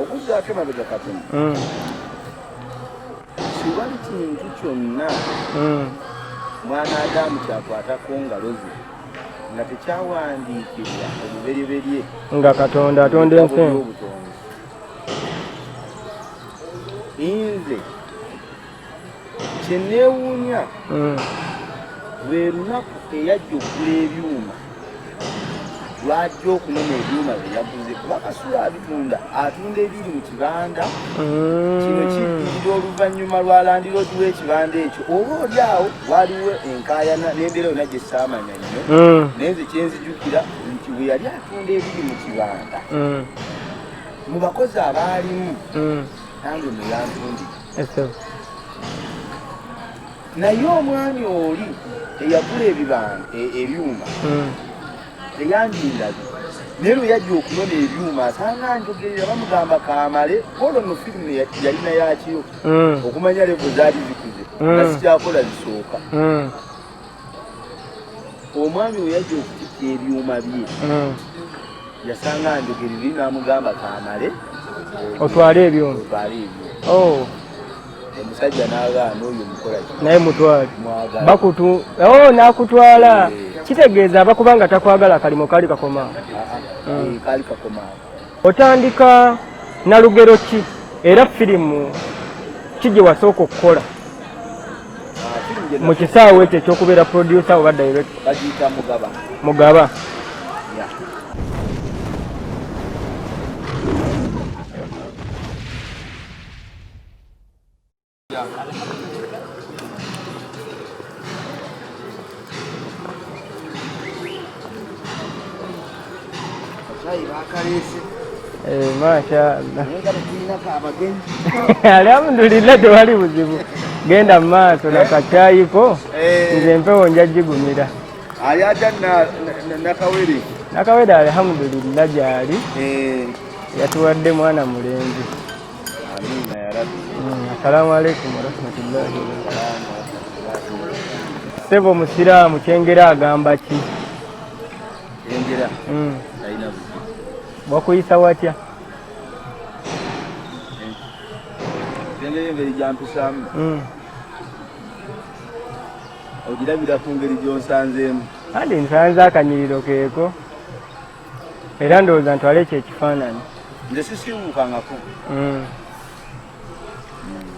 okuzzaako emabega katono siwali kintu kyonna mwana Adamu kyakwatako ngalo ze nga tekyawandiikibwa obuberyeberye nga Katonda atonda ensi. Nze kyenneewuunya lwe lunaku eyajja okugula ebyuma lwajja okunona ebyuma bye yaguze kuba Kasula abitunda atunda ebiri mu kibanda kino kiddirira oluvannyuma lwa landiroodi w'ekibanda ekyo oba oli awo waliwo enkaayana n'embeera yonna gye saamanya nnyo naye nze kyenzijukira nti bwe yali atunda ebiri mu kibanda mu bakozi abaalimu nange mwe yantundira naye omwami oli eyagula ebyuma teyandindaga naye lwe yajja okunona ebyuma asanga njogerera bamugamba kaamale olwo no firimu yalina yakiro okumanya levo zaali zikuze nga sikyakola zisooka omwami we yajja okutikka ebyuma bye yasanga njogerera n'amugamba kaamale otwale ebyuma omusajja n'agaana oyo mukola naye mutwale bakutu n'akutwala kitegeeza abakuba nga takwagala kalimo kaali kakoma kaali kakoma. Otandika na lugero ki era firimu ki gye wasooka okukola mu kisaawe ekyo ekyokubeera producer oba director? Bagiyita Mugaba. Mashallah. Alhamdulillah tewali buzibu. Genda mu maaso na kakyayiko nze empewo nja gigumira. Ayaja nakawere. Nakawere alhamdulillah gyali. Yatuwadde mwana mulenzi. Amina ya Rabbi. Assalamu alaikum warahmatullahi wabarakatuh. Sebo musiraamu kyengera agamba ki? Kyengera talina buzibu. Bakuyisa watya? Engeri gyampisaamu ogirabira ku ngeri gyonsanzeemu. Andi nsanze akanyiriro keeko era ndowooza ntwale ekyo ekifaananyi. Nze sisiiwuukangako.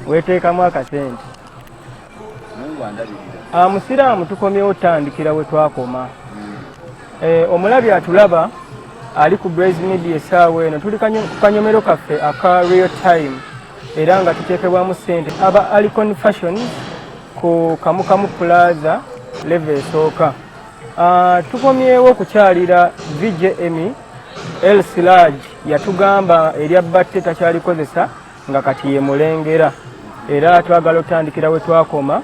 Weeteekamu akasente. Mungu andabirira. Musiraamu tukomyewo tutandikira we twakoma. Omulabi atulaba ali ku Blaze Media essaawa eno tuli ku kanyomero kaffe aka Real Time era nga tuteekebwamu ssente aba Alicon Fashion ku Kamukamu Plaza level esooka. Tukomyewo kukyalira VJM El Siraj yatugamba erya batte takyalikozesa nga kati ye mulengera era twagala otandikira we twakoma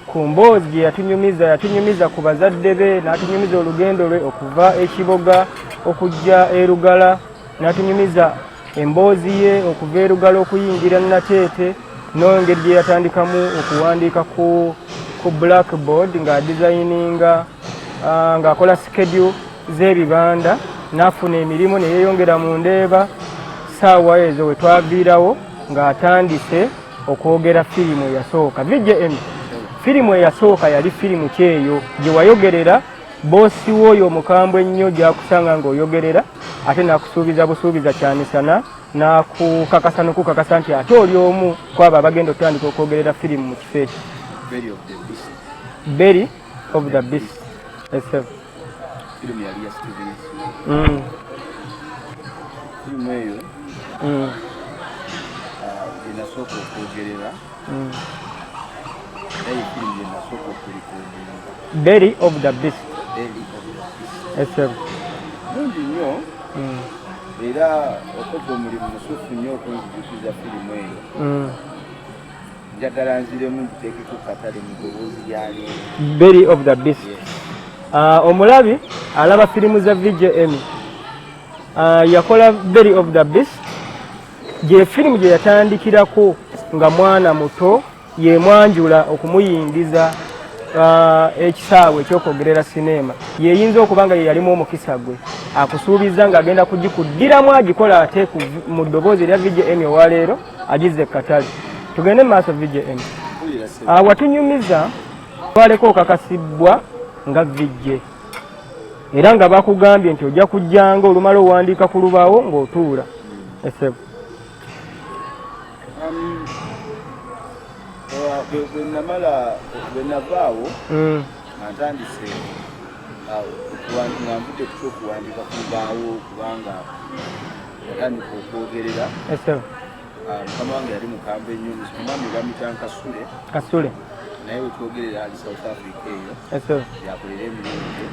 ku mboozi gye yatunyumiza ku bazadde be n'atunyumiza olugendo lwe okuva ekiboga okujja erugala n'atunyumiza emboozi ye okuva erugala okuyingira Nateete n'engeri gye yatandikamu okuwandiika ku blackboard ng'adesigninga ng'akola schedule z'ebibanda n'afuna emirimu ne yeeyongera mu Ndeeba ssaawa ezo we twaviirawo ng'atandise okwogera firimu eyasooka. VJM firimu eyasooka yali firimu kyeyo gye wayogerera boosi w'oyo omukambwe ennyo gy'akusanga ng'oyogerera ate n'akusuubiza busuubiza kyanisana n'akukakasa n'okukakasa nti ate oli omu kwabo abagenda okutandika okwogerera firimu mu kifo ekyo. Berry of the Beast. Firimu yali ya Steven. Firimu eyo enasooka okwogerera naye firimu yenasooka okulikodinga. Berry of the Beast. Mungi nnyo era okoze omulimu musufu nnyo okunzijukiza firimu eyo. Njagala nziremu nziteekeko katale mu ddoboozi lyalyo. Berry of the Beast. Omulabi alaba firimu za VJM yakola Berry of the Beast gye firimu gye yatandikirako nga mwana muto yemwanjula okumuyingiza ekisaawe ekyokwogerera sinema yeyinza okuba nga ye yalimu omukisa gwe akusuubiza ng'agenda kugikuddiramu agikola ate mu ddoboozi erya VJM ewaleero agizze ekkatale. Tugende mu maaso VJM. Watunyumiza twaleko okakasibwa nga VJ era nga bakugambye nti ojja kujjanga olumala owandiika ku lubaawo ng'otuula essebo. bwe navaawo antandise nga nvudde ku kyokuwandiika ku lubaawo kubanga yatandika okwogerera mukama wange yali mukamba ennyonyi omwami bamuyita Kasule naye wetwogerera ali South Africa eyo yakolera emirimu gye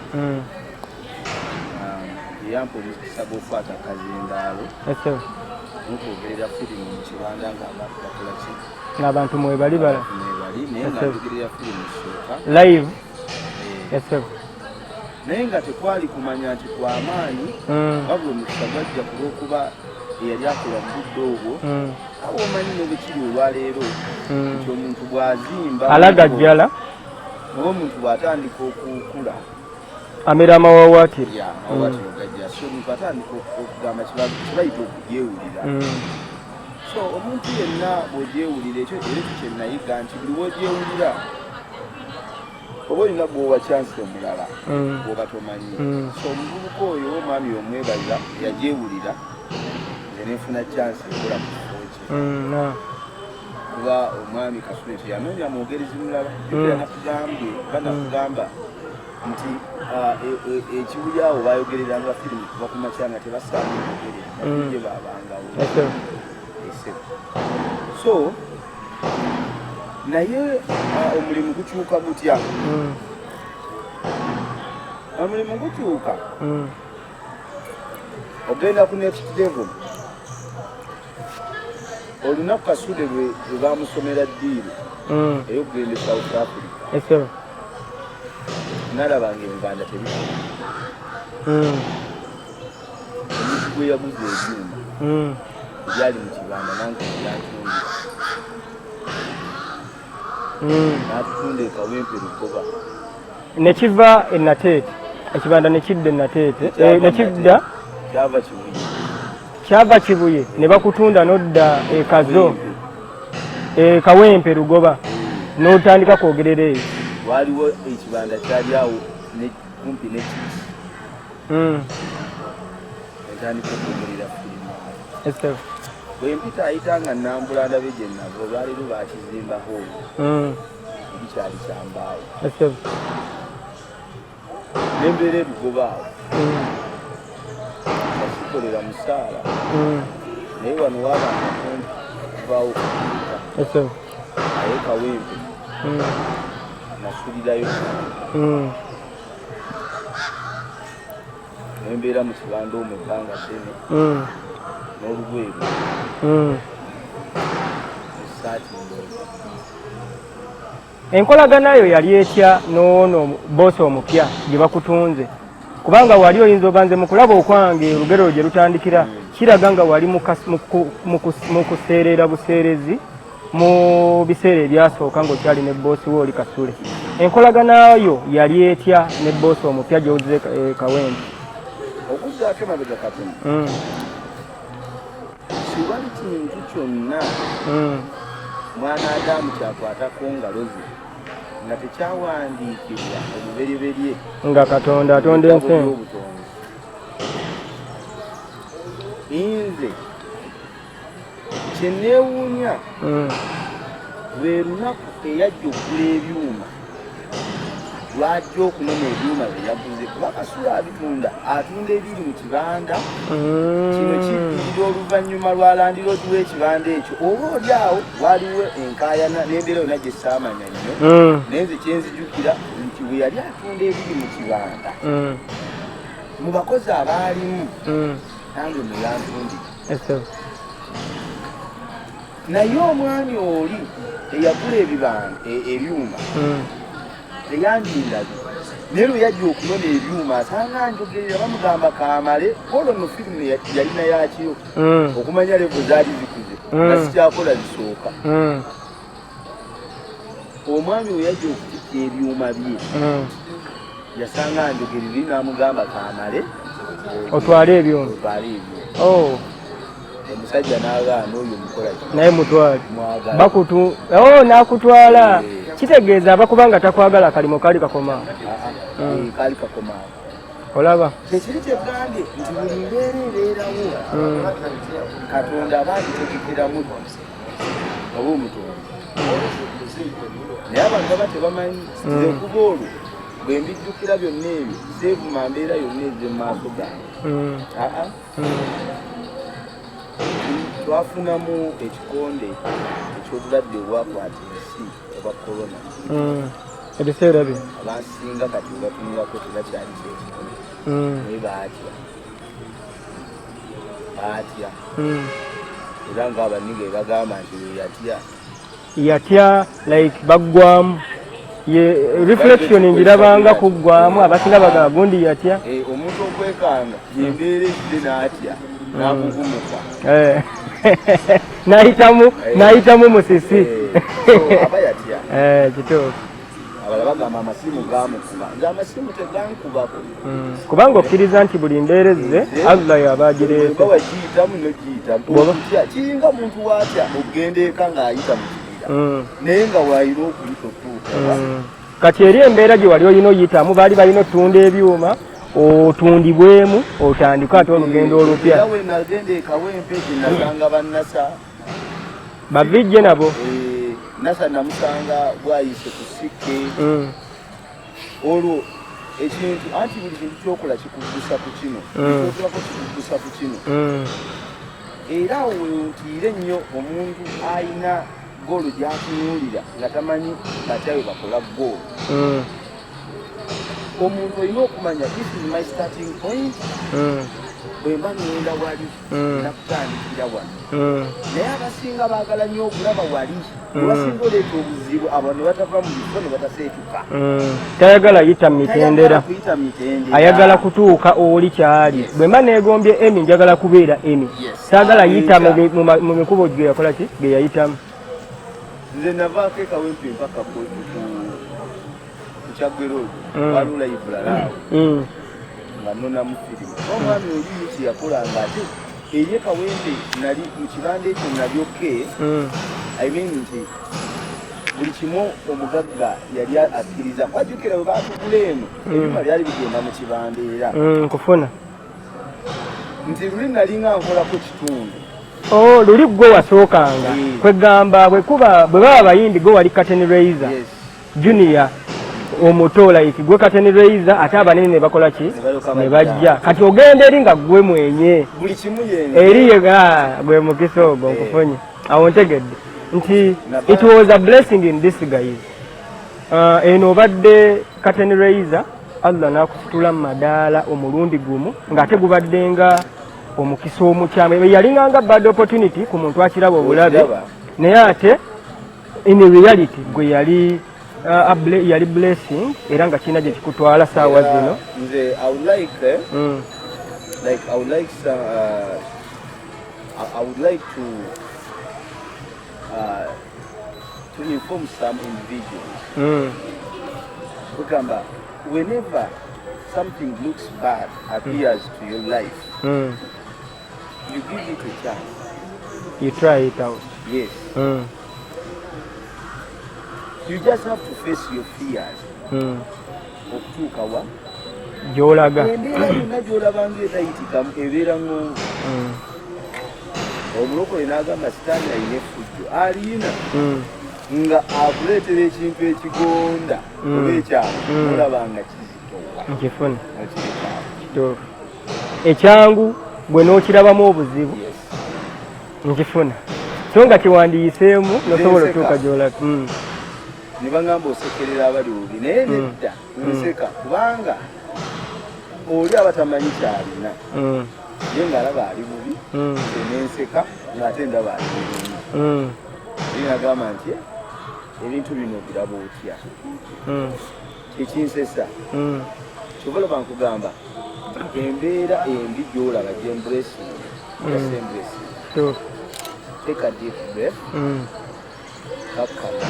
yampa omukisa gw'okwata kazindaalo nokwogerera firimu mu kibanda ng'abantu bakola ki ng'abantu mwebali naye nga njogerera firimu kisooka live naye nga tekwali kumanya nti kwamaanyi wabula omukisa gwajja kulw'okuba eyali akola mu budde obwo awo omanyi ne bwekiri olwaleero nti omuntu bw'azimba alagajjala oba omuntu bw'atandika okukula amera amawawaatiro gajja so omuntu atandika okugamba kibayita okugyewulira so omuntu yenna bw'ogyewulira ekyo era ekyo kyenayiga nti buli bw'ogyewulira oba olina bw'owa chansi omulala bw'oba tomanyi so omuvubuka oyo omwami omwebaza yagyewulira nze nefuna chansi ekola mu kifo kye kuba omwami Kasule teyanoonya mwogerizi mulala banakugamba nti ekibuli awo bayogereranga firimu kuva ku makya nga tebasaana okwogerera gye babangawo so naye omulimu gukyuka gutya omulimu gukyuka ogenda ku next level olunaku Kasule lwe bamusomera ddiiri ey'okugenda South Africa nalabanga ebibanda tebikoma omuntu gwe yaguza ebyuma ebyali mu kibanda nange byatunda n'atutunda ekawempe lugoba nekiva enateete ekibanda nekidda enateete nekidda kyava Kibuye ne bakutunda n'odda ekazo kawempe lugoba n'otandika kwogerera eyo waliwo ekibanda kyali awo kumpi nekiti entandika okwogerera firimu bwempita ayita nga nambula ndabe gye nava olwaleero bakizimbaho ebikyali kyambaawo nembeera erugoba awo bakikolera musaala naye wano wabanga kuvaawo kuta aye kawempe nasulirayo nembeera mu kibanda omwo ebbanga ddene n'olugweru esaati ndoozi enkolagana yo yali etya n'ono boosi omupya gye bakutunze kubanga wali oyinza obanze mu kulaba okwange olugero gye lutandikira kiraga nga wali mu kuseerera buseerezi mu biseera ebyasooka ng'okyali ne boosi we oli Kasule. Enkolagana yo yali etya ne boosi omupya gy'ozze kawempe? Okuzzaako emabega katono kiwali kintu kyonna mwana Adamu kyakwatako ngalo ze nga tekyawandiikibwa obuberyeberye nga Katonda atonda ensi. Nze kyenneewuunya lwe lunaku eyajja okugula ebyuma lwajja okunona ebyuma bye yaguze kuba Kasule abitunda atunda ebiri mu kibanda kino kiddirira oluvannyuma lwa landiroodi w'ekibanda ekyo oba oli awo waliwo enkaayana n'embeera yonna gye saamanya nnyo naye nze kyenzijukira nti bwe yali atunda ebiri mu kibanda mu bakozi abaalimu nange mwe yantundira naye omwami oli eyagula ebyuma teyandindaga naye lwe yajja okunona ebyuma asanga njogerera bamugamba kaamale olwo no firimu yalina yakiro okumanya levo zaali zikuze nga sikyakola zisooka omwami we yajja okutikka ebyuma bye yasanga njogereri n'amugamba kaamale otwale ebyuma. Oh. Omusajja n'agaana oyo mukola naye mutwale bakutu n'akutwala kitegeeza abakuba nga takwagala akalimo kaali kakoma kaali kakoma olaba kyekiri kyegambye nti buli mbeera ebeerawo Katonda abagitegekeramu oba omutonzi naye abantu aba tebamanyi ekuba olwo bwe mbijjukira byonna ebyo seevuma mbeera yonna ezze mu maaso gange twafunamu ekikonde eky'obulwadde obwakwata ensi obwa korona ebiseera bye abasinga kati batunulako tebakyali kyekikonde naye baatya era ng'abaniga ebagamba nti yatya like baggwamu reflection ngirabanga kuggwamu abasinga bagamba gundi yatya omuntu okwekanga yembeera ezze n'atya n'akugumuka n'ayitamu musisi aba yatya kituufu abala bagamba amasimu gamukuba nze amasimu tegankubako kubanga okkiriza nti buli mbeera ezze Allah y'aba agireese wagiyitamu nogiyitamu kiringa muntu watya okugenda eka ng'ayita mu kibira naye nga waayina okuyita otuuka kati eri embeera gye wali olina oyitamu baali balina otunda ebyuma otundibwemu otandika ate olugendo olupya era we nagenda ekawempe gye nasanga bannasa bavijje nabo nasa namusanga bwayise ku sikke olwo ekintu anti buli kintu kyokola kikuggusa ku kino kyokolako kikuggusa ku kino era wentiire ennyo omuntu ayina goolo gyatunuulira nga tamanyi batyawe bakola goolo omuntu olina okumanya this is my starting point bwe mba ngenda wali nakutandikira wano naye abasinga baagala nnyo okulaba wali webasinga oleeta obuzibu abo ne batava mu bifo ne bataseetuka tayagala yita mitendera ayagala kutuuka oli kyali bwe mba neegombye emi njagala kubeera emi saagala yita mu mikubo gye yakola ki ge yayitamu nze navaako ekawempe mpaka kukyagwerogo walula ibulalaawo nga nonamu firimu omwami oli kyeyakolanga ate eri ekawempe nali mu kibanda ekyo nalyoke nti buli kimu omugagga yali akkiriza kwajjukira bwe baatugula eno ebyuma byali bigenda mu kibanda era nkufuna nti luli nali nga nkolako kitundu luli gwe wasookanga kwegamba bwe baba abayimbi gwe wali Curtain Raiser junior omuto like gwe Curtain Raiser ate abanene ne bakola ki ne bajja kati ogenda eri nga gwe mwenye buli kimu eri gwe mukisa ogwo nkufunye awo ntegedde nti it was a blessing in disguise eno obadde Curtain Raiser Allah n'akusitula mu madaala omulundi gumu ng'ate gubadde nga omukisa omukyamu yalinganga bad opportunity ku muntu akiraba obulabe naye ate in reality gwe yali blessing era nga kirina gye kikutwala saawa zino nze I would like to inform some individuals kugamba whenever something looks bad appears to your life you give it a chance, you try it out. Yes. You just have to face your fears. Okutuuka wa gy'olaga embeera yonna gy'olabanga etayitikamu ebeera ngongo omulokole n'agamba sitaani alina effujjo alina nga akuleetera ekintu ekigonda oba ekyalo olabanga kizitowa nkifuna kituufu ekyangu bwe n'okirabamu obuzibu nkifuna so nga kiwandiyiseemu nosobola otuuka gy'olaga ne bagamba osekerera abali bubi naye nedda nseka kubanga oli abatamanyi kyalina ye ngaalaba ali bubi nenseka ng'ate ndaba ali bulungi nagamba nti ebintu bino biraba otya kyekinsesa kyova laba nkugamba embeera embi gy'olaba gy'embracing take a deep breath kakkana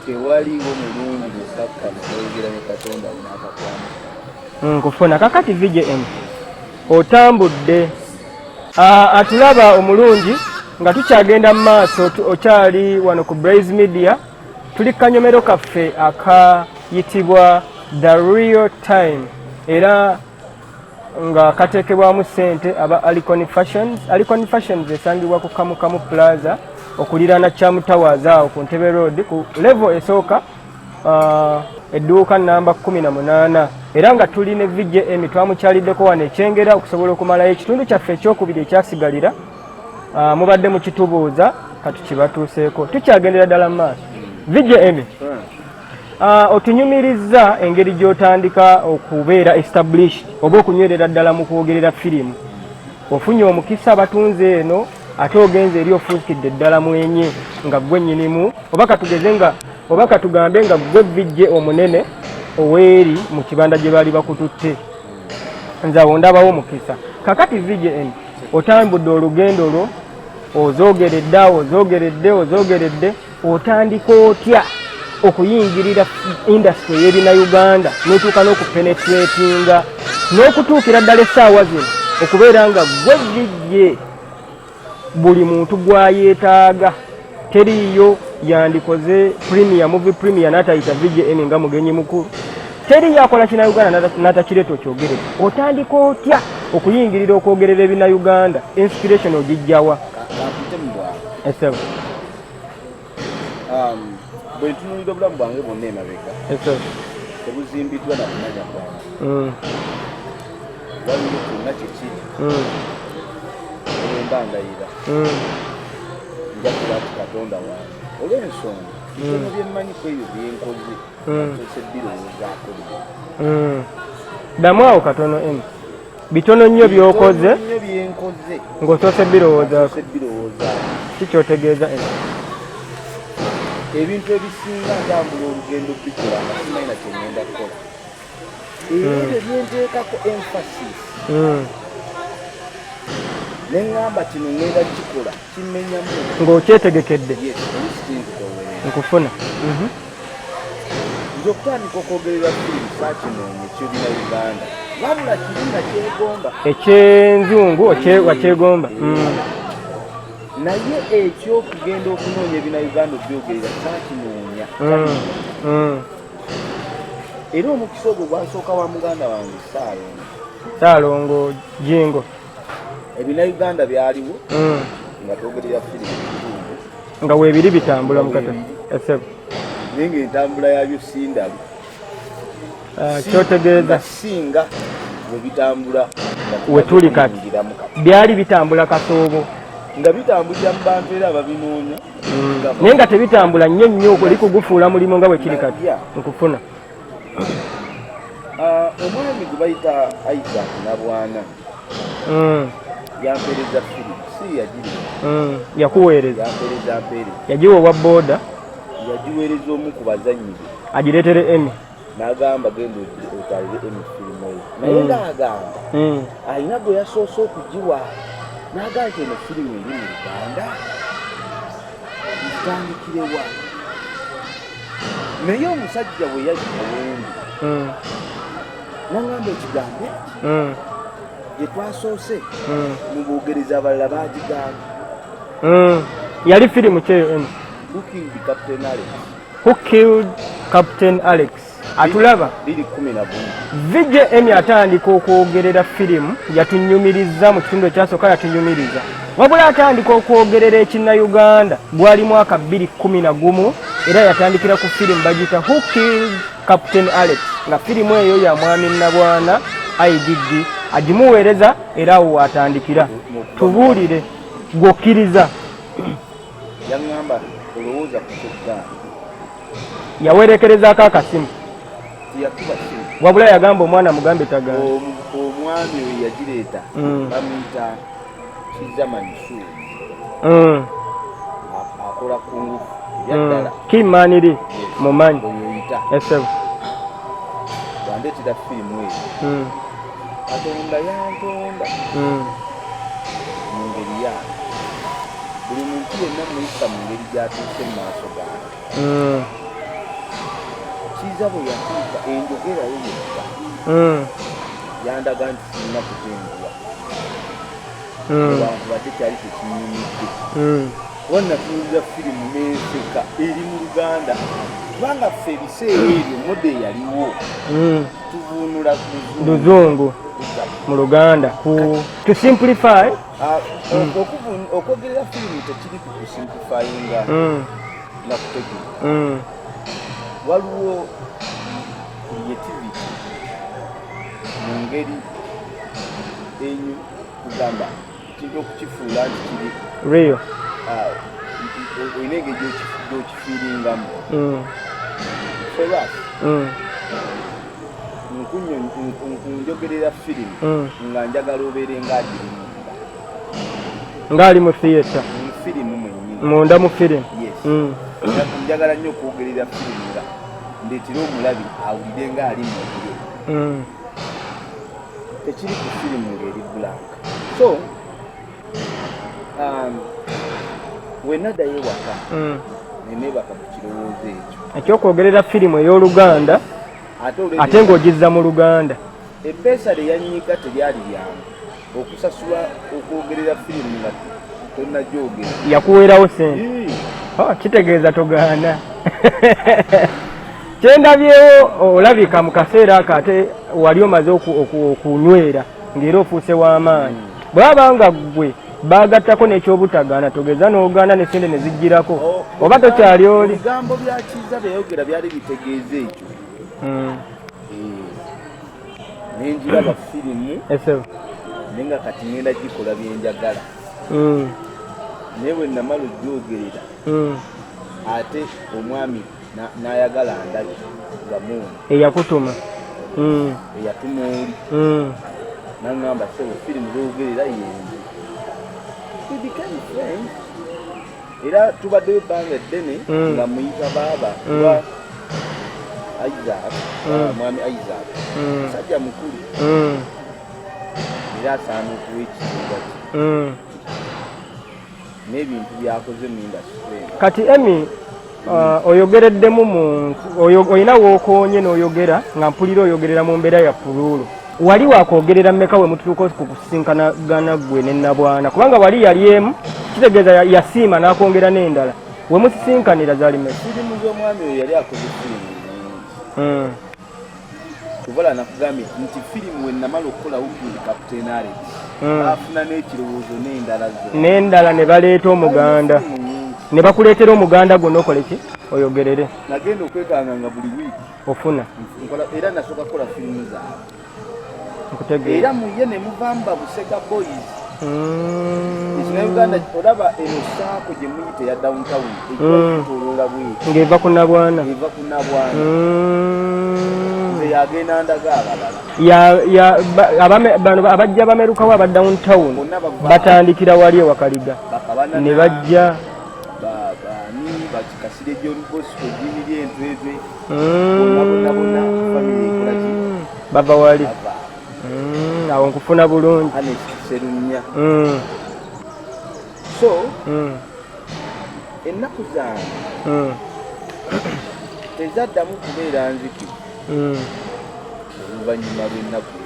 tewaliwo mulungi mukakkana oyogera ne Katonda n'akakwamu nkufuna kakati VJM otambudde atulaba omulungi nga tukyagenda mu maaso okyali wano ku Blaze Media tuli kanyomero kaffe akayitibwa The Real Time era nga kateekebwamu ssente aba Alicon Fashions. Alicon Fashions esangibwa ku Kamukamu Plaza okuliraana Cham Towers awo ku Ntebe Road ku level esooka edduuka namba 18 era nga tuli ne VJM twamukyaliddeko wano ekyengera okusobola okumalayo ekitundu kyaffe ekyokubiri ekyasigalira mubadde mukitubuuza katukibatuuseeko tukyagendera ddala mu maaso. VJM otunyumirizza engeri gy'otandika okubeera established oba okunywerera ddala mu kwogerera firimu. Ofunye omukisa abatunze eno ate ogenze eri ofuukidde ddala mwenye nga gwe nnyinimu oba katugambe nga gwe VJ omunene oweeri mu kibanda gye baali bakututte. Nze awo ndabawo omukisa. Kakati VJM otambudde olugendo lwo ozoogeredde otandika otya okuyingirira industry y'ebinnauganda n'otuuka n'okupenetratinga n'okutuukira ddala essaawa zino okubeera nga gwe VJ buli muntu gwayeetaaga teriiyo yandikoze movie premier n'atayita VJM nga mugenyi mukulu teriiyo akola kinnauganda n'atakireeta okyogere. Otandika otya okuyingirira okwogerera ebinnauganda inspiration ogijjawa? Bwe ntunuulira obulamu bwange bwonna emabega tebuzimbiddwa na kumanya kwange waliwo kyonna kyekiri olwemba ndayira nja kuba ti Katonda wange olw'ensonga bitono byemmanyi ku ebyo byenkoze nsose birowoozaako ddamu awo katono bitono nnyo byokoze byenkoze ng'osoose birowoozaako kikyotegeeza ebintu ebisinga ntambula olugendo bikola nga simanyi na kyengenda kukola ebyo byenteekako emphasis neŋŋamba kino ŋŋenda kikola kimenyamu ng'okyetegekedde nkufuna nze okutandika okwogerera firimu saakinoonya ekyobina Uganda wabula kirina kyegomba ekyenzungu wakyegomba naye ekyokugenda okunoonya ebina Uganda obyogerera saakinoonya era omukisa ogwo gwasooka wa muganda wange Saalongo Jingo ebina Uganda byaliwo nga twogerera firimu nga weebiri bitambula mukata esebo naye ng'entambula yabyo sindalu kyotegeeza singa bwe bitambula wetuli kati byali bitambula kasoobo nga bitambulira mu bantu era ababinoonya naye nga tebitambula nnyo nnyo oli kugufuula mulimu nga bwe kiri kati nkufuna. Omwami gwe bayita Isaac Nabwana yampeereza firimu si yagiri yakuweereza yampeereza yagiwa obwa booda yagiweereza omu ku bazannyi be agireetere Emmy n'agamba genda otwalire Emmy firimu eyo naye ng'agamba alina gwe yasoose okugiwa n'agamba nti eno firimu eri mu Uganda itandikirewa naye omusajja bwe yajja wendi n'agamba ekigambo gye twasoose mu boogereza abalala baagigamba yali firimu kyeyo Emmy Who Killed Captain Alex atulaba VJM atandika okwogerera firimu yatunyumiriza mu kitundu ekyasooka yatunyumiriza wabula atandika okwogerera ekinnauganda gwali mwaka 2011 era yatandikira ku firimu bagita Who Killed Captain Alex nga firimu eyo ya mwami Nabwana IDD agimuweereza era awo atandikira tubuulire gwokkiriza yaŋŋamba olowooza ku kyoggaana yawerekerezaako akasimu tiyakuba simu wabula yagamba omwana mugambe tagana omwami we yagireeta bamuyita Kizamanisu akola ku ngufu ebyaddala kimmaniri mumanyi oyoyita esebo wandeetera firimu eyo Katonda yantonda mu ngeri yange buli muntu yenna muyisa mu ngeri gyatuuse mu maaso gange kiza bwe yatuuka enjogerayo yekka yandaga nti sirina kutenguwa wankubadde kyali tekinyumidde wonna tunuulira firimu n'enseka eri mu Luganda kubanga ffe ebiseera ebyo mode yaliwo tuvuunula luzungu mu Luganda to simplify okwogerera firimu tekiri ku kusimplifyinga nga kutegeka waliwo creativity mu ngeri enyu kugamba ekintu okukifuula nti kiri real olina engeri gyokifiiringamu feras njogerera firimu nga njagala obeere ngaagiri ngaali mu theatre firimu mwennyini munda mu firimu njagala nnyo okwogerera firimu nga ndeetera omulabi awulire ngaali mubire tekiri ku firimu ng'eri bulanka so wenaddayo ewaka neneebaka ku kirowoozo ekyo ekyokwogerera firimu ey'Oluganda ate ng'ogizza mu Luganda epeesa lyeyanyiika teryali lyangu okusasula okwogerera firimu nga tonnagyogera yakuweerawo sente kitegeeza togaana kyendabyewo olabika mu kaseera ako ate wali omaze okunywera ng'era ofuuse w'amaanyi bw'aba nga ggwe baagattako n'ekyobutagaana togeza n'ogaana n'esente ne zijjirako oba tokyali oli ebigambo bya Kizza byayogera byali bitegeeza ekyo nenjiraba firimu naye nga kati ngenda gikola byenjagala naye bwe namala ogyogerera ate omwami n'ayagala ndabe nga muuni eyakutuma eyatuma oli naŋŋamba sebo firimu lwogerera yenze we became friends era tubaddeyo ebbanga eddene nga muyita baaba kuba Isaac mwami Isaac musajja mukulu era asaana okuwa ekizinga kye n'ebintu byakoze mu indasitule kati Emmy oyogereddemu olina wookoonye n'oyogera nga mpulira oyogerera mu mbeera ya puluulu wali wakwogerera mmeka we mututuuka ku kusinkanagana ggwe ne Nabwana kubanga wali yali emu kitegeeza yasiima n'akwongera n'endala we musisinkanira zaali mmeka firimu z'omwami oyo yali akoze firimu nyingi kuvala nakugambye nti firimu we namala okukola wukindi Captain Alex afuna n'ekirowoozo n'endala ne baleeta omuganda ne bakuleetera omuganda gwonna okole ki oyogerere nagenda okwekanga nga buli wiiki ofuna era nasooka kukola firimu zaabwe nkutegeera era muye ne muvamba Busega Boys ekinayuganda olaba eno saako gye muyita ya downtown ekitoloola bweti ng'eva ku Nabwana eva ku Nabwana nze yagenda ndaga abalala bano abajja bamerukawo aba downtown batandikira wali ewakaliga ne bajja bakikasire gy'olubosiko gimiri entwetwe bonna famire ekolaki bava wali awo nkufuna bulungi anekiserunya so ennaku zange tezaddamu kubeera nziki oluvannyuma lw'ennaku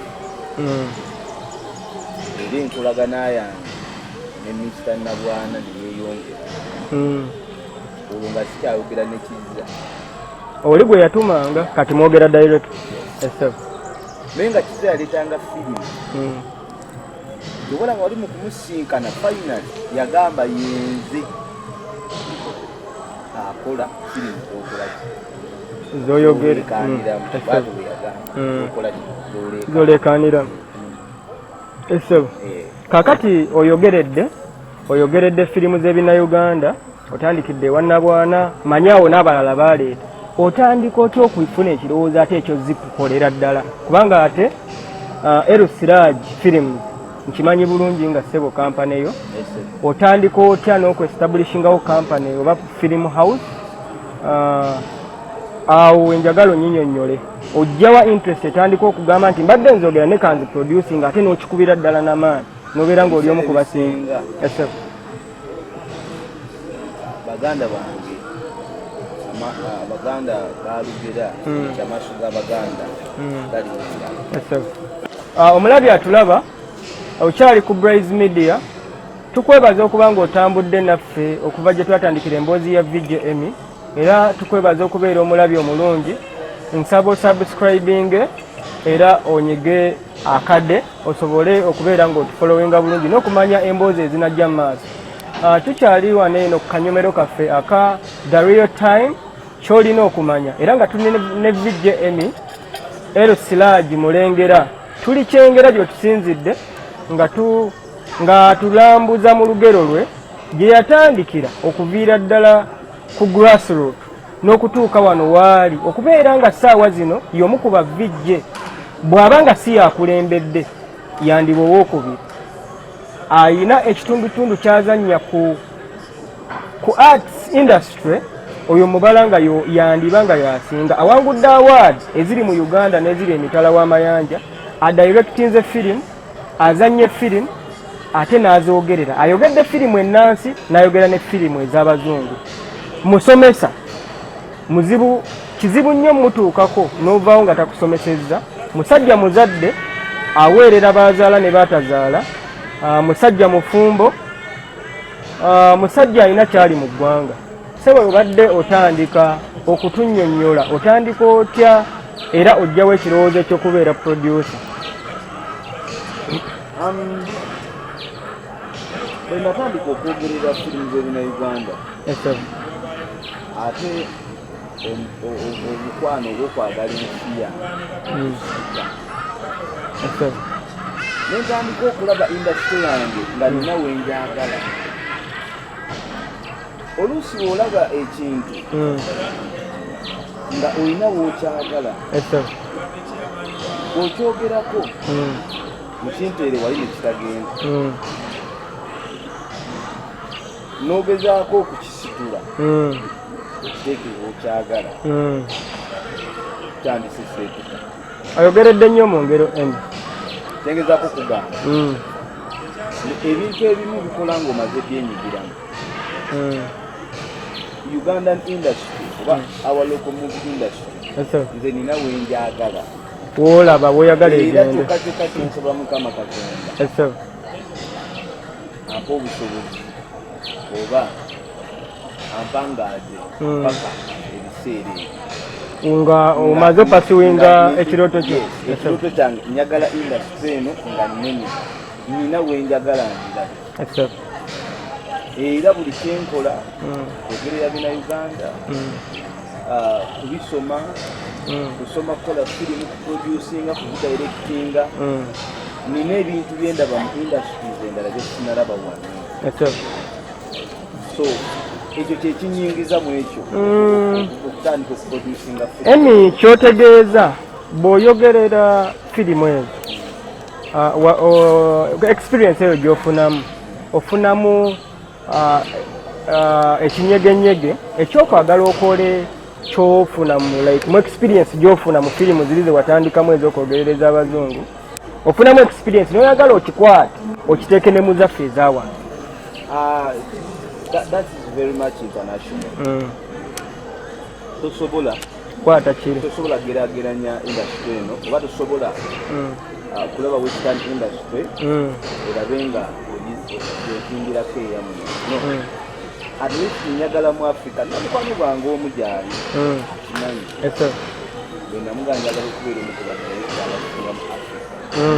era enkolagana yange ne Mr. Nabwana neyeeyongera olwo nga sikyayogera ne Kizza oli gwe yatumanga kati mwogera direct naye nga Kizza yaleetanga firimu obola nga wali mu kumusinkana finally yagamba yenze akola firimu okolaki zolekanira esebo kakati oyogeredde firimu z'ebinnauganda otandikidde ewa Nabwana manyaawo n'abalala baleeta otandika otya okufuna ekirowoozo ate ekyo zikukolera ddala kubanga ate Erusiraj Films nkimanyi bulungi nga ssebo kampani eyo otandika otya n'okwestablishingawo kampani oba film house awo enjagalo nyinyonnyole ojjawa interest etandika okugamba nti mbadde nzogera ne kanzi producing ate n'okikubira ddala n'amaanyi nobeera ng'oli omu ku basinga baganda bange abaganda balugera kyamaaso g'abaganda gali omulabi atulaba okyali ku Blaze Media tukwebaza okuba ng'otambudde naffe okuva gye twatandikira emboozi ya VJM era tukwebaza okubeera omulabi omulungi nsaba osubscribing era onyige akade osobole okubeera ng'otufollowinga bulungi n'okumanya emboozi ezinajja mu maaso. Tukyali wano eno ku kanyomero kaffe aka The Real Time ky'olina okumanya era nga tuli ne VJM Siraj Mulengera tuli Kyengera gy'otusinzidde nga tulambuza mu lugero lwe gye yatandikira okuviira ddala ku grassroot n'okutuuka wano waali okubeera nga ssaawa zino y'omu ku bavijje bw'aba nga si yakulembedde yandiba owookubiri ayina ekitundutundu kyazannya ku arts industry oyo mubala nga yandiba nga yasinga awangudde awards eziri mu Uganda n'eziri emitala w'amayanja adirectinze firimu azanye firimu ate n'azoogerera ayogedde firimu ennansi n'ayogera ne firimu ez'abazungu musomesa muzibu kizibu nnyo mutuukako n'ovaawo nga takusomesezza musajja muzadde aweerera baazaala ne baatazaala musajja mufumbo musajja alina kyali mu ggwanga sebe obadde otandika okutunnyonnyola otandika otya era ojjawo ekirowoozo ky'okubeera producer. bwe natandika okwogerera firimu z'ebina Uganda ate obukwano obw'okwagala ensi yange nentandika okulaba indasitule yange nga nina wenjagala. Oluusi olaba ekintu nga olina w'okyagala okyogerako mu kintu ere wali ne kitagenda n'ogezaako okukisitula okiteeke w'okyagala tandisiseetuka ayogeredde nnyo mu ngero embi kyengezaako kugamba ebintu ebimu bikola ng'omaze byenyigiramu. Ugandan industry oba our local movie industry nze nina wenjagala woolaba woyagala egende era kyokka kinsobola Mukama Katonda ampa obusobozi oba ampangaaze paka ebiseera ebyo nga omaze opasiwinga ekirooto kyo. Ekirooto kyange njagala industry eno nga nnene nina wenjagala ndirabe era buli kyenkola ogerera bina Uganda kubisoma kusoma kukola firimu kuproducinga kudirectinga nina ebintu byendaba mu industries endala byesinalaba wano so ekyo kyekinyingiza mu ekyo okutandika okuproducinga emi kyotegeeza bw'oyogerera firimu ezo experience eyo gy'ofunamu ofunamu ekinyegenyege ekyokwagala okole kyofuna mu experience gyofuna mu firimu ziri ze watandikamu ez'okwogerereza abazungu ofunamu experience noyagala okikwate okiteeke ne muzaffe ezaawa. That is very much international. Tosobola kwata kiri tosobola geraageranya industry eno oba tosobola kulaba western industry erabe nga okingirako eyamu at least njagala mu Africa namukwano gwange omu gyali akimanyi bwe namugaa njagala okubeera omu ku banaye abasinga mu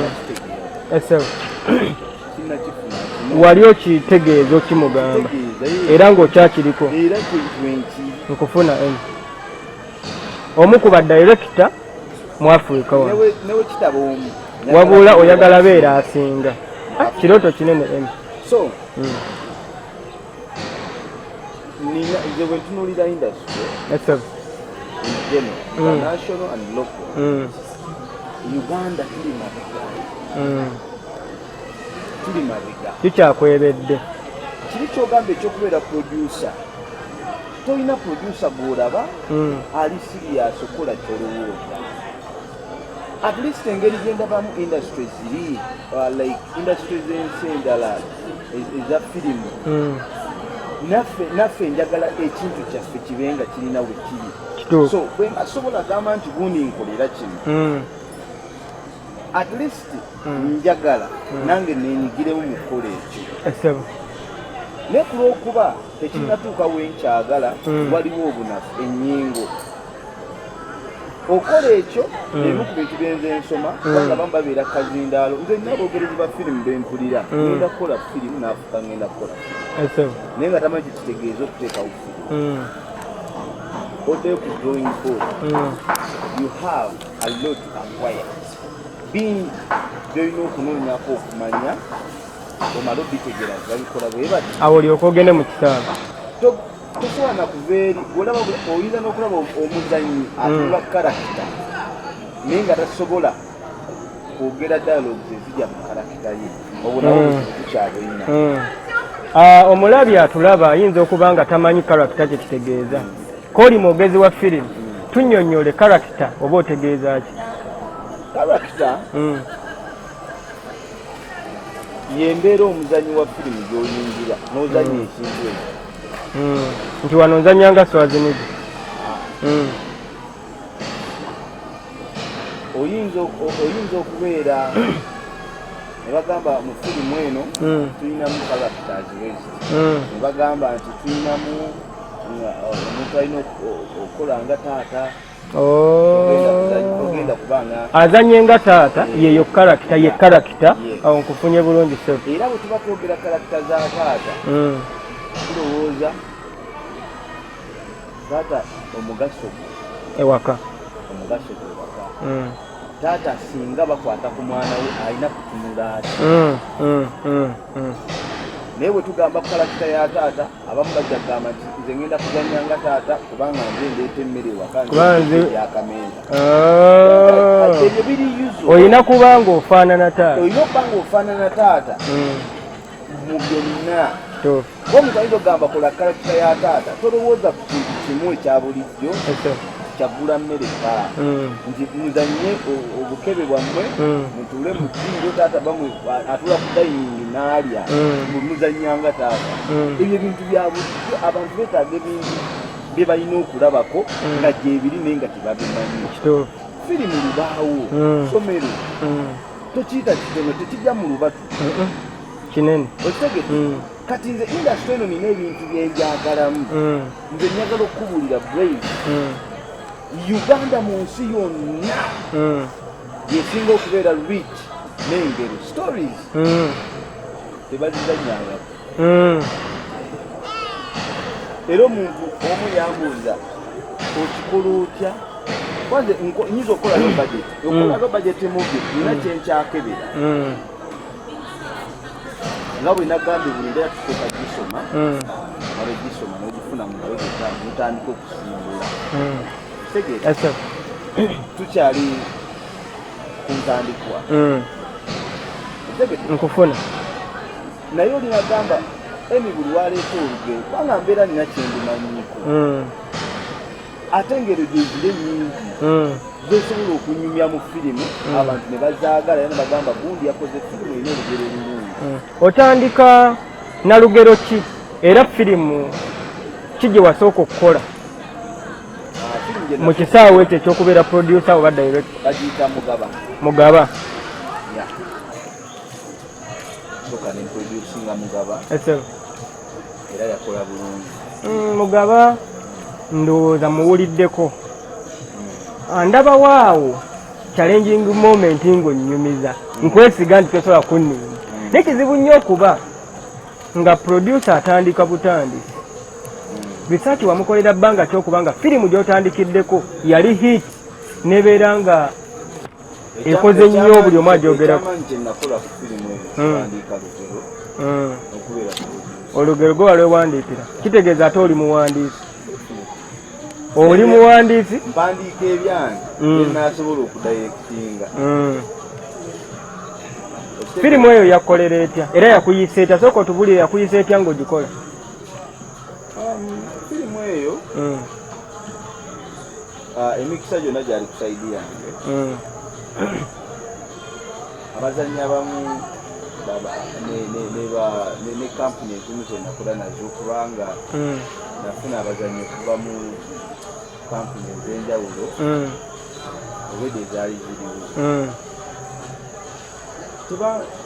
Africa sinakifuna wali okitegeeza okimugamba era ng'okyakiriko era kwenki nkufuna omu ku badirector mu Africa newe kitaba omu wabula oyagala beera asinga kirooto kinene so nze bwe ntunuulira industry in general national and local Uganda tuli mabega tukyakwebedde kiri kyogamba ekyokubeera producer tolina producer gw'olaba ali serious okola kyolowooza at least engeri gyendabamu industry ziri like industry z'ensi endala eza firimu naffe njagala ekintu kyaffe kibenga kirina we kiri. So bwe mbasobola gamba nti gundi nkolera kino at least njagala nange nenyigiremu mu kukola ekyo. Ne ku lw'okuba tekinnatuuka wenkyagala waliwo obunafu ennyingo okola ekyo emu ku bintu byenze ensoma kubanga abamu babeera kazindaalo nze nina abogerezi ba firimu bempulira ngenda kukola firimu naafuka ngenda kukola firimu naye nga tamanyi kitegeeza okuteekawo firimu oddeyo ku drawing board you have a lot to acquire bingi byolina okunoonyako okumanya omala obitegeera babikola bwe bati awo olyoka ogende mu kitaabu tosobola kuva eri oyinza n'okulaba omuzanyi atula karakita naye nga tasobola kwogera dialogues ezijja mu karakita ye obulawo tukyabulina. Omulabi atulaba ayinza okuba nga tamanyi karakita kye kitegeeza kooli mwogezi wa firimu tunnyonnyole karakita oba otegeeza ki? Karakita yembeera omuzanyi wa firimu gy'oyingira n'ozannya ekintu ekyo nti wano nzanyanga Swazineedi. oyinza okubeera ne bagamba mu firimu eno tulinamu characters wezi ne bagamba nti tulinamu omuntu alina okukola nga taata ogenda kubanga azanye nga taata yeyo karakita ye karakita awo nkufunye bulungi sefu. era bwe tuba twogera karakita za taata tulowooza taata omugaso ewaka taata singa bakwata ku mwana we alina kutunula ati naye bwe tugamba karakita ya taata abamu bajja kugamba nti nze ngenda kuzannya nga taata kubanga nze ndeeta emmere ewaka yakameza ebyo biri yuzo olina kuba nga ofaanana taata mu byonna omuntu ayinza okugamba kola karakita ya taata tolowooza ku kintu kimu ekya bulijjo kyagula mmere kaa nti muzanye obukebe bwammwe mutuule mu ddiiro taata bamwe atula ku dayiningi n'alya muzanyanga taata ebyo ebintu bya bulijjo abantu beetaaga ebintu bye balina okulabako nga gyebiri naye nga tebabimanyi. Firimu lubaawo somero tokiyita kitono tekijja mu lubatu kinene okitegete kati nze indasitry eno nina ebintu byenjagalamu nze njagala okukubuulira brave Uganda mu nsi yonna yesinga okubeera rich n'engero stories tebazizanyangako era omuntu omu yambuuza okikola otya kwanze nyinza okukola no budget okolaga budget mubye nina kyenkyakebera nga bwe nagambye buli mbeera tuteeka gisoma mala gisoma n'ogifuna mu bwegeta mutandika okusimbula tegeera tukyali ku ntandikwa nkufuna naye olinagamba emi buli waleeta olugero kubanga mbeera nina kyendimanyiko ate engero gyezire nyingi zosobola okunyumya mu firimu abantu ne bazaagala era ne bagamba gundi yakoze firimu erina olugero olulungi. Otandika na lugero ki era firimu ki gye wasooka okukola mu kisaawe ekyo ekyokubeera producer oba direct? Bagiyita Mugaba. soka ne producinga Mugaba era yakola bulungi. Mugaba ndowooza muwuliddeko ndaba waawo challenging moment ng'onnyumiza nkwesiga nti tosobola kunninya naye kizibu nnyo okuba nga producer atandika butandisi research wamukolera bbanga ki okubanga firimu gy'otandikiddeko yali hit nebeera nga ekoze nnyo buli omu agyogerako. Olugero gwe wali wewandiikira kitegeeza ate oli muwandiisi oli muwandiisi mpandiika ebyange nasobola okudayirekitinga. Firimu eyo yakolera etya era yakuyisa etya? Sooka otubulire yakuyisa etya ng'ogikola? Firimu eyo emikisa gyonna gyali ku saidi yange. Abazannyi abamu ne kampuni ezimu zenakola nazo kubanga nafuna abazannyi okuva mu kampuni ez'enjawulo obwedde ezaali ziriwo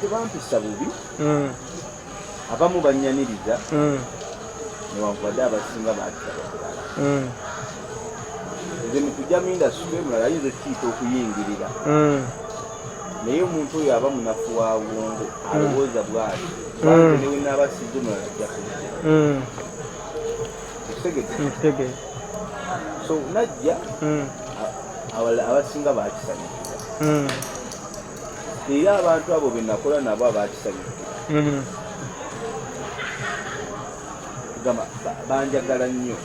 tebampisa bubi abamu bannyaniriza newankubadde abasinga baakisaba kulala nze mukujja mu indasitule mulala ayinza ekikiita okuyingirira naye omuntu oyo aba munafu wa bwongo alowooza bwati banze newe naabasize mulala ajja kujja so najja abasinga baakisanyukira era abantu abo benakola nabo abaakisanyukira gamba banjagala nnyo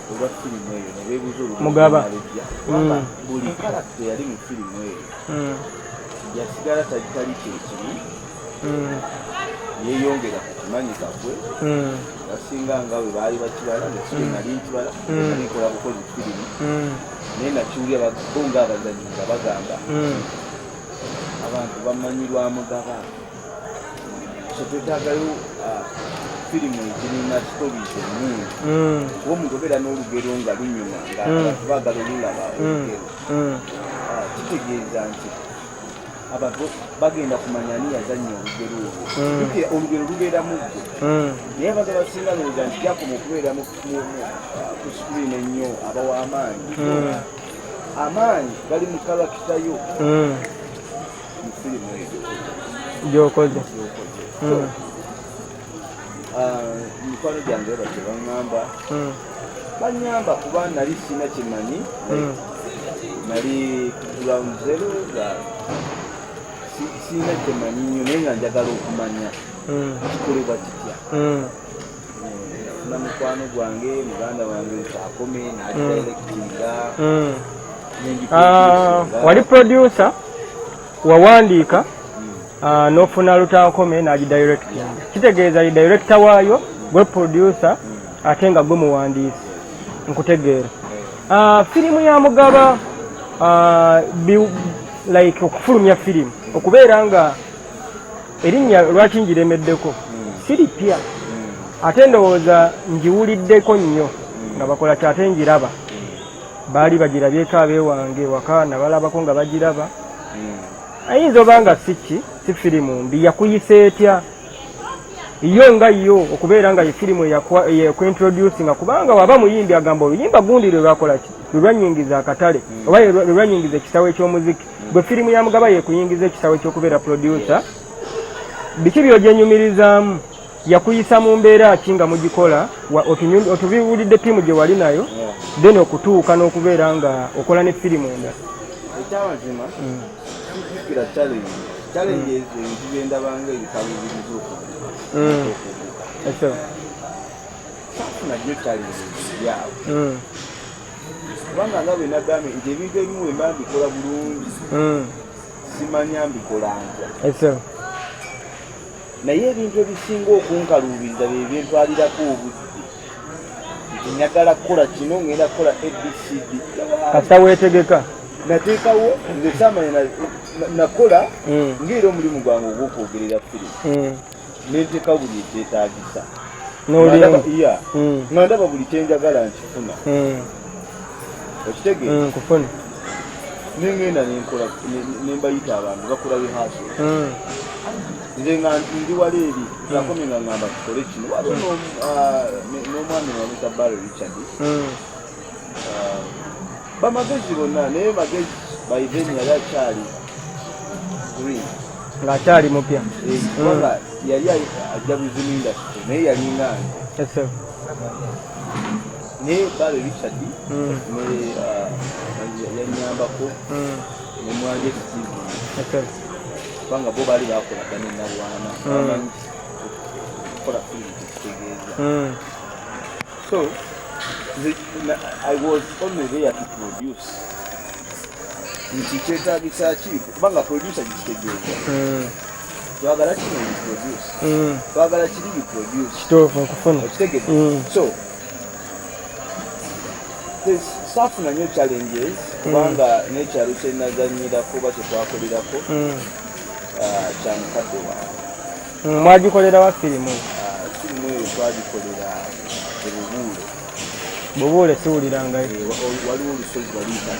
olwa firimu eyo nebeebuuza olugaalejja kubanga buli karakita yali mu firimu eyo yasigala tali kyekibi yeeyongera ku kimanyika kwe basinga nga bwe baali bakibala nekike nali nkibala nalikola bukozi firimu naye nakiwulya bo nga abazanyi nga bagamba abantu bamanyirwa mugaba so twetaagayo firimu ezirina stories ennungi kuba omuntu obeera n'olugero nga lunyuma ngaabantu baagala olulaba olugero kitegeeza nti abantu bagenda kumanya ani yazannya olugero olwo olugero lubeera mu ggo naye abantu abasinga lowooza nti gyakoma okubeera ku sikuliini ennyo abawa amaanyi gali mu kalakitayo mu firimu eyo gyokoze mikwano gyange bakye baŋŋamba banyamba kuba nali sina kyemanyi nali ground zero nga sina kyemanyi nnyo naye nga njagala okumanya kikolebwa kitya na mukwano gwange muganda wange akome nadirectinga wali producer wawandiika n'ofuna lutankome n'agidirecting kitegeeza li director waayo gwe producer ate nga gwe muwandiisi nkutegeera firimu ya mugaba like okufulumya firimu okubeera nga erinnya lwaki ngiremeddeko siripya ate ndowooza ngiwuliddeko nnyo nga bakola kyate ngiraba baali bagirabyeko abeewange waka nabalabako nga bagiraba ayinza oba nga si firimu mbi yakuyisa etya yo nga yo okubeera nga ye firimu yakuintroducinga kubanga waba muyimbi agamba oluyimba gundi lwe lwakola ki lwe lwanyingiza akatale oba lwe lwanyingiza ekisawe ky'omuziki bwe firimu ya mugaba yekuyingiza ekisawe ky'okubeera producer biki byogyenyumirizaamu yakuyisa mu mbeera ki nga mugikola otubiwulidde ttiimu gye wali nayo then okutuuka n'okubeera nga okola ne firimu endala ekyamazima kikira challenge ezo ezibendabanga ebikabiriza okuvuga safuna nnyo challenge yaabwe kubanga nga bwe nagambye nti ebintu ebimu bwe mba mbikola bulungi simanya mbikola ntya naye ebintu ebisinga okunkaluubiriza bye byentwalirako obudde nti njagala kukola kino ngenda kukola abcd kasita weetegeka nateekawo nze samanya nakola ngaera omulimu gwange ogw'okwogerera firimu nenteeka buli ekyetaagisa nga ndaba buli kyenjagala nkifuna okitegeeza nengenda nenkola nembayita abantu bakola bihaso nze nga ndi wala eri nakomye nga ngamba tukole kino waliwo n'omwami wamita Barry Richard bamagezi bonna naye magezi baiveni yali akyali green ng'akyali mupya kubanga yali ajabuzi mu industry naye yalingange naye Barry Richard yanyambako nemwanje Steve kubanga bo baali bakolaga nenalwana bamanyi okukola firimu tekitegeeza so I was only there to produce nti kyetaagisa ki kubanga producer gikitegeeza twagala kino biproduce twagala kiri biproduce kituufu okufuna okitegeeza so saafuna nnyo challenges kubanga n'ekyalo kyenazanyirako oba kyetwakolerako kyamukadde wange. Mwagikolera wa firimu? Firimu eyo twagikolera ebubuule. Bubuule siwulirangayo. Waliwo olusozi baliyita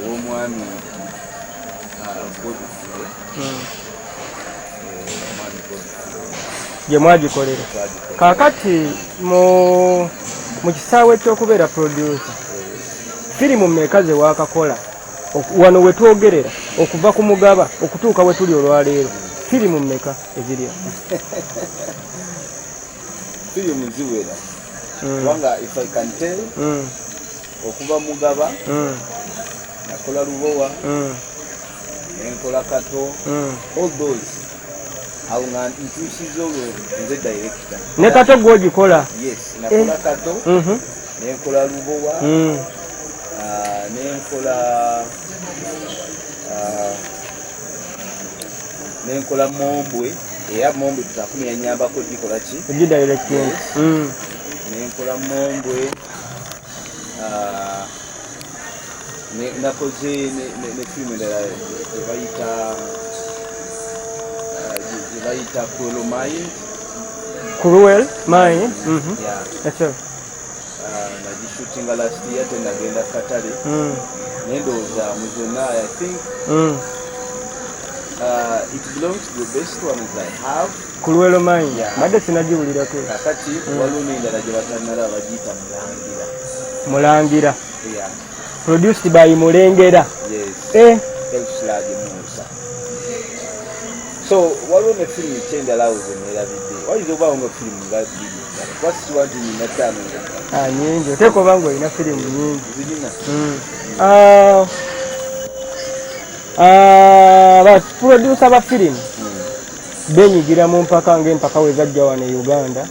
ew'omwami Godfrey. Gye mwagikolera. Kaakati mu kisaawe ky'okubeera producer, firimu mmeka ze waakakola wano we twogerera okuva ku Mugaba okutuuka we tuli olwaleero, firimu mmeka ezirya? Firimu ziwera kubanga if I can tell okuva Mugaba nakola Lubowa nenkola Kato, all those awo nga ntuusiza olwo nze director. Ne Kato gw'ogikola? Yes, nakola Kato nenkola Lubowa nenkola Mombwe, era Mombwe tutakumi yanyambako gikola ki egidirecting. Nenkola Mombwe, nakoze ne firimu endala gyebayita Cruel Mind. Cruel Mind? Nagishutinga last year, tenagenda Katale nendowooza mu zonna I think it belongs to the best ones I have. Cruel Mind badde sinagiwulirako. Kakati waliwo n'endala gye batannala bagiyita Mulangira. Yeah. Produced by Mulengera. Yes. Elslag Musa. So waliwo ne firimu kyendala wezenerabidde wayinza obaawo nga firimu nga bbiri kwasikiwati nyina ttaano nyingi oteeka oba nga olina firimu nyingi zirina. Baproducer ba firimu benyigira mu mpaka ng'empaka we zajja wano e Uganda,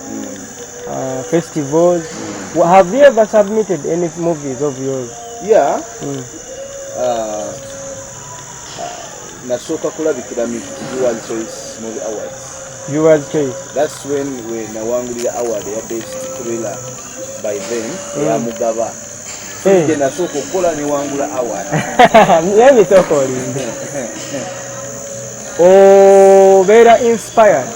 festivals. Have you ever submitted any movies of yours? Yeah. Nasooka kulabikira mu Viewers Choice Movie Awards. Viewers Choice. That's when we nawangulira award ya best thriller by then ya Mugaba. Nje nasooka okukola ne wangula award. Yemi soko olinde. Obeera inspired.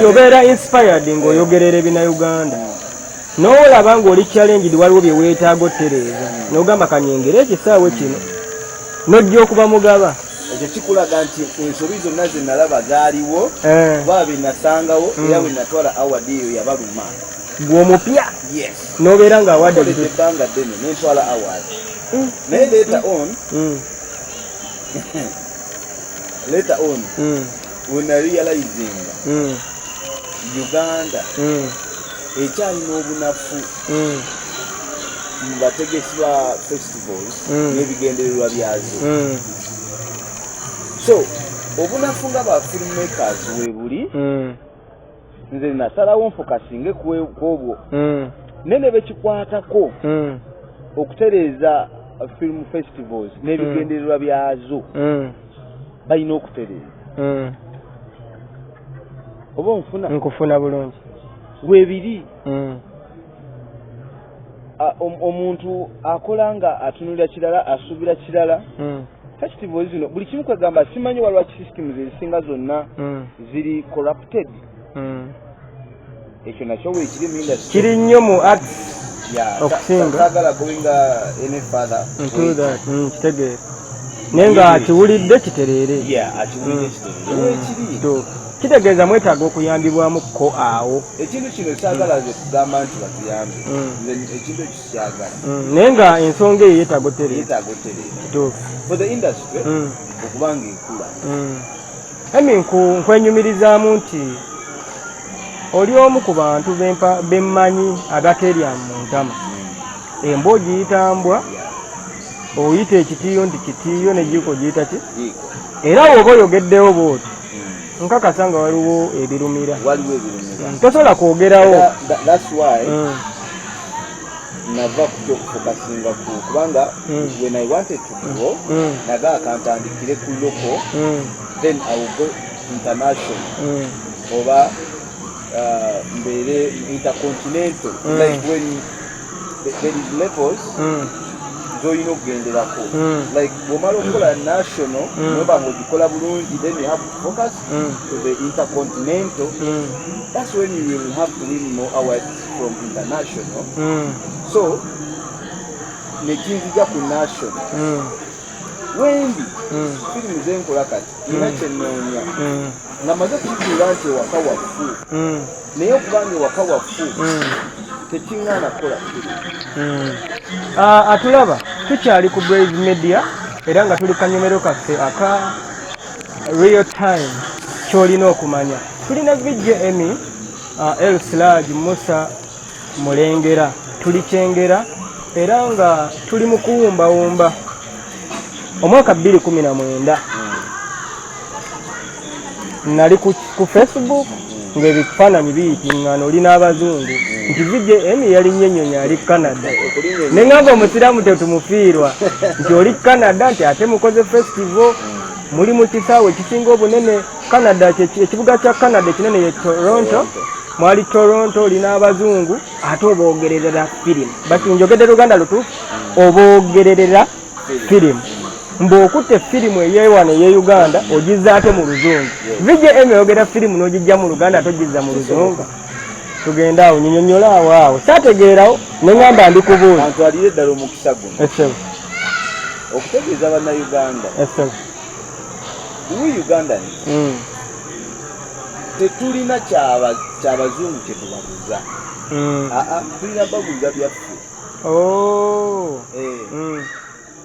Obeera inspired ng'oyogerera ebina Uganda. N'olaba ng'oli challenged waliwo bye weetaaga ottereeza n'ogamba kanyengera ekisaawe kino n'ojja okuba Mugaba. Ekyo kikulaga nti ensobi zonna ze nalaba zaaliwo kuba be nasangawo era we natwala award eyo yabaluma. Gw'omupya? Yes. N'obeera nga award ebbanga ddene n'entwala award. Naye later on when I realizing Uganda ekyalina obunafu mu bategesi ba festivals n'ebigendererwa byazo. So obunafu nga ba filmmakers webuli nze nasalawo nfokasinge kwobwo nene bekikwatako okutereeza film festivals n'ebigendererwa byazo balina okutereeza. Oba onfuna? Nkufuna bulungi. Webiri omuntu akola nga atunulira kirala asuubira kirala. Festivals zino buli kimu kwegamba simanyi waliwo systems ezisinga zonna ziri corrupted. Ekyo nakyo weekiri mu industry kiri nnyo mu arts okusinga. Saagala going any further into that kitegeera naye nga akiwulidde kitereere. Akiwulidde kitereere. Kitegeeza mwetaaga okuyambibwamuko awo. Ekintu kino saagala ze kugamba nti batuyambe. Ekintu ekikyagala. Naye nga ensonga eyo yeetaaga ottereeza. For the industry okubanga ekula. Nkwenyumirizaamu nti oli omu ku bantu bemmanyi agaterya mu ntama. Embwa ogiyitambwa, oyita ekitiiyo nti kitiiyo n'ejjiiko giyita ki? Era woba oyogeddewo bw'oti nkakasa nga waliwo ebirumira. Tosobola kwogerawo. That's why nava kufokasinga kubanga when I wanted to grow nagaa kantandikire ku local then I will go international oba mbeere intercontinental like when there is levels gy'olina okugenderako. Like bw'omala okukola national noba ng'ogikola bulungi, then you have to focus to the intercontinental. That's when you will have to win more awards from international. So ne kinzija ku national. Wendi firimu zenkola kati nina kyennoonya nga maze kukizuula nti ewaka waffu naye okubanga ewaka waffu tekiŋŋaana kukola firimu. Atulaba tukyali ku Blaze Media era nga tuli kanyomero kaffe aka real time. Kyolina okumanya tulina VJ Emmy, El Siraj Musa Mulengera, tuli Kyengera era nga tuli mu kuwumbawumba omwaka 2019 nali ku Facebook ng'ebifaananyi biyitingana oli n'abazungu nti VJ Emmy yali nnyenyonya ali Canada ne ngamba omusiraamu tetumufiirwa nti oli Canada nti ate mukoze festival muli mu kisaawe ekisinga obunene Canada, ekibuga kya Canada ekinene ye Toronto, mwali Toronto oli n'abazungu ate oboogererera firimu bati njogedde Luganda lutuufu oboogererera firimu mb'okutte firimu ey'ewano ey'e Uganda ogizza ate mu luzungu. VJ Emmy oyogera firimu n'ogijja mu Luganda ate ogizza mu luzungu. Tugenda awo nnyonnyola awo saategeerawo ne ngamba ndi kubuuza. Antwalire ddala omukisa guno. Essebo. Okutegeeza bannayuganda. Essebo. We Ugandans. Tetulina ky'abazungu kye tubabuuza. Tulina babuuza byaffe. Oh.